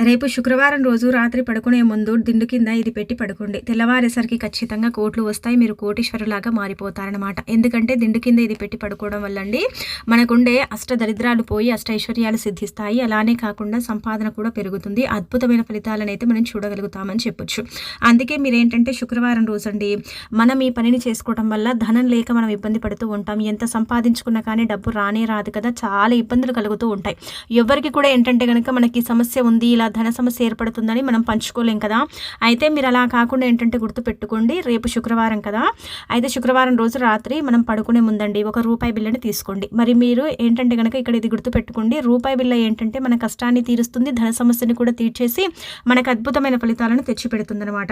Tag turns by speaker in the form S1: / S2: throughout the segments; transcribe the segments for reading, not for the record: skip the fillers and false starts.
S1: రేపు శుక్రవారం రోజు రాత్రి పడుకునే ముందు దిండు కింద ఇది పెట్టి పడుకోండి. తెల్లవారేసరికి ఖచ్చితంగా కోట్లు వస్తాయి. మీరు కోటీశ్వరులాగా మారిపోతారనమాట. ఎందుకంటే దిండు కింద ఇది పెట్టి పడుకోవడం వల్ల అండి మనకుండే అష్టదరిద్రాలు పోయి అష్టైశ్వర్యాలు సిద్ధిస్తాయి. అలానే కాకుండా సంపాదన కూడా పెరుగుతుంది. అద్భుతమైన ఫలితాలను అయితే మనం చూడగలుగుతామని చెప్పొచ్చు. అందుకే మీరేంటంటే శుక్రవారం రోజండి మనం ఈ పనిని చేసుకోవడం వల్ల ధనం లేక మనం ఇబ్బంది పడుతూ ఉంటాం. ఎంత సంపాదించుకున్నా కానీ డబ్బు రానే రాదు కదా, చాలా ఇబ్బందులు కలుగుతూ ఉంటాయి. ఎవరికి కూడా ఏంటంటే కనుక మనకి సమస్య ఉంది, ఇలా ధన సమస్య ఏర్పడుతుందని మనం పంచుకోలేం కదా. అయితే మీరు అలా కాకుండా ఏంటంటే గుర్తుపెట్టుకోండి, రేపు శుక్రవారం కదా, అయితే శుక్రవారం రోజు రాత్రి మనం పడుకునే ముందండి ఒక రూపాయి బిల్లని తీసుకోండి. మరి మీరు ఏంటంటే కనుక ఇక్కడ ఇది గుర్తుపెట్టుకోండి, రూపాయి బిల్ల ఏంటంటే మన కష్టాన్ని తీరుస్తుంది, ధన సమస్యని కూడా తీర్చేసి మనకు అద్భుతమైన ఫలితాలను తెచ్చిపెడుతుంది అనమాట.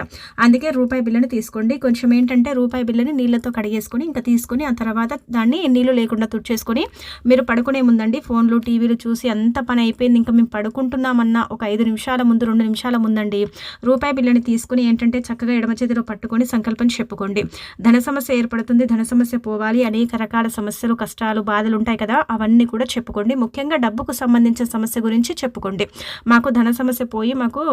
S1: అందుకే రూపాయి బిల్లని తీసుకోండి. కొంచెం ఏంటంటే రూపాయి బిల్లని నీళ్ళతో కడిగేసుకొని ఇంకా తీసుకొని ఆ తర్వాత దాన్ని నీళ్ళు లేకుండా తుడిచేసుకొని మీరు పడుకునే ముందండి ఫోన్లు టీవీలు చూసి అంత పని అయిపోయింది, ఇంకా మేము పడుకుంటున్నామన్న ఒక 5 నిమిషాల ముందు 2 నిమిషాల ముందండి రూపాయి బిల్లని తీసుకుని ఏంటంటే చక్కగా ఎడమ చేతిలో పట్టుకొని సంకల్పం చెప్పుకోండి. ధన సమస్య ఏర్పడుతుంది, ధన సమస్య పోవాలి, అనేక రకాల సమస్యలు కష్టాలు బాధలు ఉంటాయి కదా, అవన్నీ కూడా చెప్పుకోండి. ముఖ్యంగా డబ్బుకు సంబంధించిన సమస్య గురించి చెప్పుకోండి. మాకు ధన సమస్య పోయి మాకు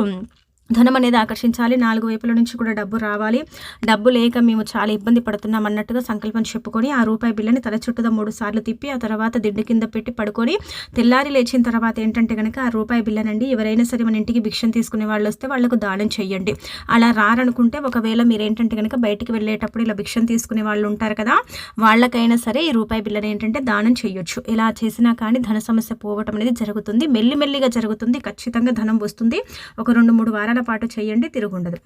S1: ధనం అనేది ఆకర్షించాలి, 4 వైపుల నుంచి కూడా డబ్బు రావాలి, డబ్బు లేక మేము చాలా ఇబ్బంది పడుతున్నాం అన్నట్టుగా సంకల్పం చెప్పుకొని ఆ రూపాయి బిల్లని తల చుట్టూదా 3 సార్లు తిప్పి ఆ తర్వాత దిండు కింద పెట్టి పడుకొని తెల్లారి లేచిన తర్వాత ఏంటంటే కనుక ఆ రూపాయి బిల్లనండి ఎవరైనా సరే మన ఇంటికి భిక్షం తీసుకునే వాళ్ళు వస్తే వాళ్ళకు దానం చేయండి. అలా రారనుకుంటే ఒకవేళ మీరు ఏంటంటే కనుక బయటికి వెళ్ళేటప్పుడు ఇలా భిక్షం తీసుకునే వాళ్ళు ఉంటారు కదా, వాళ్ళకైనా సరే ఈ రూపాయి బిల్లని ఏంటంటే దానం చేయొచ్చు. ఇలా చేసినా కానీ ధన సమస్య పోవటం అనేది జరుగుతుంది, మెల్లిమెల్లిగా జరుగుతుంది, ఖచ్చితంగా ధనం వస్తుంది. ఒక 2-3 వారాల పాటు చేయండి, తిరుగుండదు.